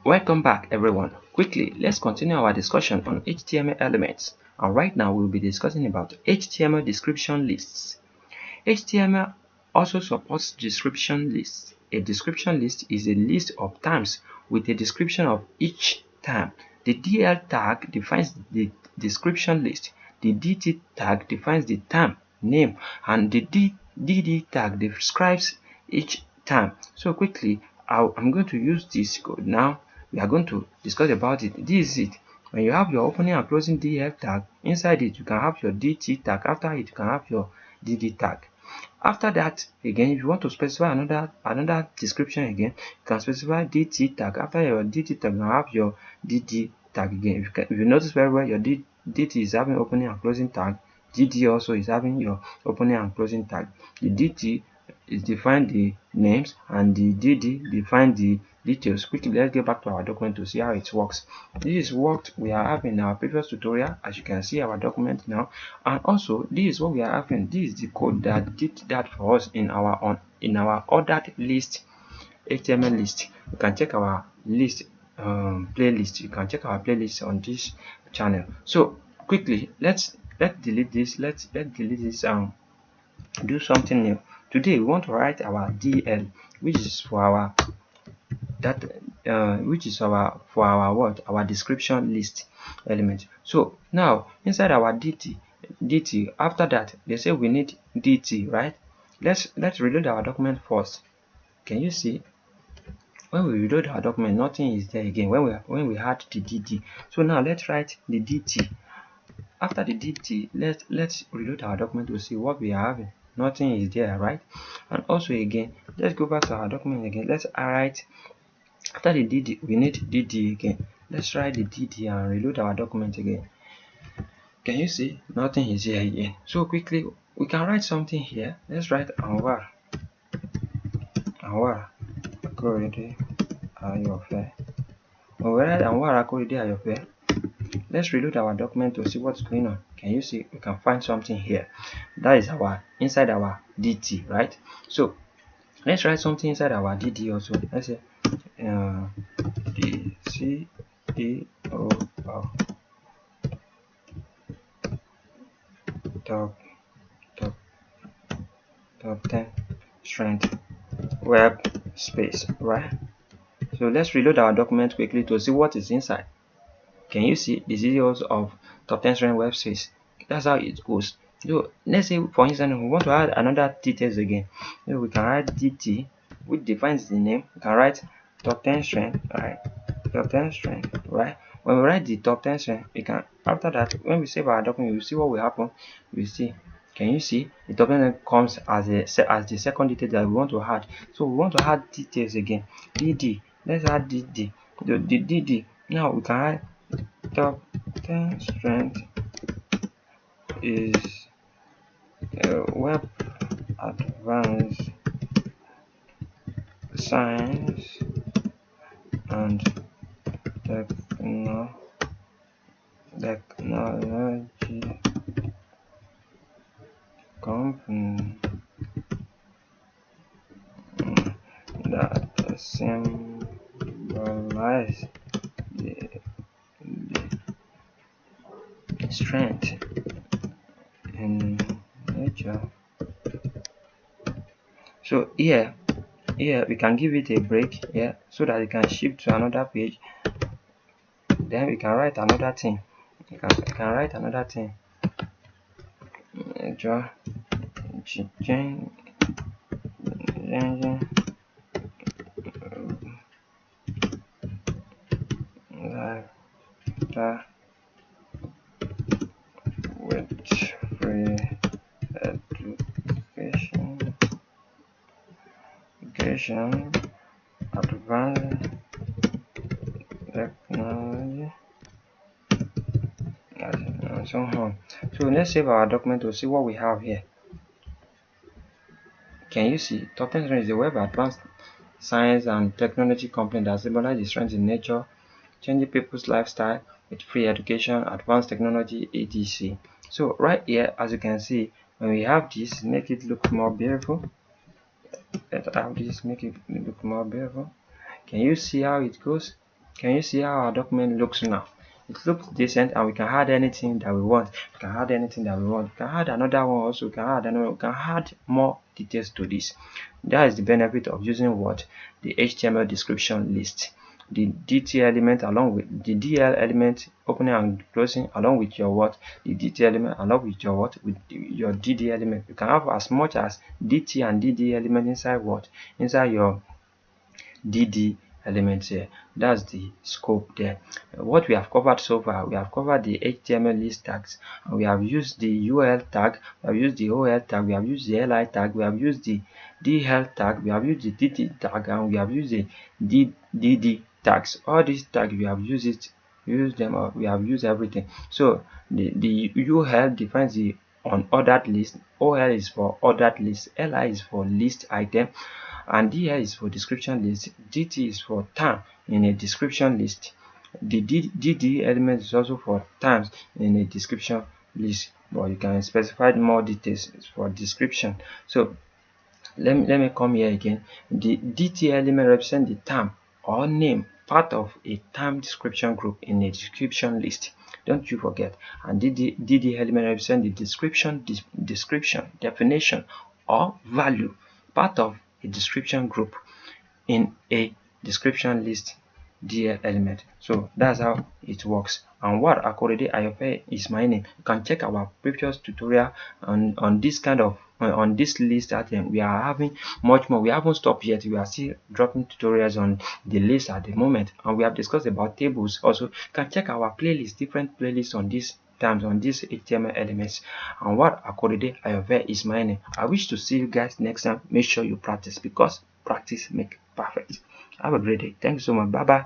Welcome back everyone. Quickly, let's continue our discussion on HTML elements. And right now we'll be discussing about HTML description lists. HTML also supports description lists. A description list is a list of terms with a description of each term. The DL tag defines the description list. The DT tag defines the term name, and the DD tag describes each term. So quickly, I'm going to use this code now. We are going to discuss about it. This is it. When you have your opening and closing DL tag, inside it you can have your DT tag. After it you can have your DD tag. After that, again, if you want to specify another description again, you can specify DT tag. After your DT tag, you have your DD tag again. If you notice very well, your DT is having opening and closing tag. DD also is having your opening and closing tag. The DT is define the names, and the DD define the details. Quickly, let's get back to our document to see how it works. This is what we have having in our previous tutorial. As you can see our document now, and also this is what we are having. This is the code that did that for us in our ordered list HTML list. You can check our list playlist. You can check our playlist on this channel. So quickly, let's delete this. Let's delete this and do something new. Today we want to write our DL, which is for our our description list element. So now inside our DT, after that they say we need DT, right? Let's reload our document first. Can you see? When we reload our document, nothing is there again when we had the DD. So now let's write the DT. After the DT, let's reload our document to see what we are having. Nothing is there, right? And also again, let's go back to our document again. Let's write, after the DD, we need DD again. Let's write the DD and reload our document again. Can you see? Nothing is here again. So quickly, we can write something here. Let's write anwar, akorede, ayofe. When we write anwar, akorede, ayofe, let's reload our document to see what's going on. Can you see? We can find something here. That is our inside our DT, right? So let's write something inside our DD also. Let's say DCEO of top 10 strength web space, right? So let's reload our document quickly to see what is inside. Can you see the details of top 10 strength web space? That's how it goes. So let's say for instance we want to add another details again. So we can write DT, which defines the name. We can write top 10 strength, right? Top 10 strength, right? When we write the top 10 strength, we can, after that, when we save our document, you see what will happen. We see, can you see the top 10 comes as the second detail that we want to add. So we want to add details again. DD, let's add DD. The DD. Now we can add top 10 strength is web advanced science and technology company that symbolize the strength in nature. So here we can give it a break here so that it can shift to another page. Then we can write another thing. You can write another thing. With free education, advanced technology, and so on. So let's save our document to see what we have here. Can you see? Top 10 strength is a web advanced science and technology company that symbolizes the strength in nature, changing people's lifestyle with free education, advanced technology, etc. So right here, as you can see, when we have this, make it look more beautiful. Let's have this, make it look more beautiful. Can you see how it goes? Can you see how our document looks now? It looks decent, and we can add anything that we want. We can add anything that we want. We can add another one also. We can add another. We can add more details to this. That is the benefit of using what? The HTML description list. The DT element along with the DL element, opening and closing, along with your what? The DT element along with your what? With your DD element. You can have as much as DT and DD element inside what? Inside your DD elements here. That's the scope there. What we have covered so far, we have covered the HTML list tags, and we have used the UL tag, we have used the OL tag, we have used the LI tag, we have used the DL tag, we have used the DT tag, and we have used the DD tags. All these tags we have used them, or we have used everything. So the UL defines the unordered list, OL is for ordered list, LI is for list item, and DL is for description list, DT is for term in a description list. The DD element is also for terms in a description list, but you can specify more details for description. So let me come here again. The DT element represents the term or name, part of a term description group in a description list. Don't you forget. And DD element represents the description, definition, or value, part of a description group in a description list DL element. So that's how it works. And what akorede ayofe is my name. You can check our previous tutorial on this kind of on this list item. We are having much more. We haven't stopped yet. We are still dropping tutorials on the list at the moment, and we have discussed about tables also. You can check our playlist, different playlists on this terms, on these HTML elements. And what akorede ayofe is my name. I wish to see you guys next time. Make sure you practice, because practice make perfect. Have a great day. Thank you so much. Bye bye.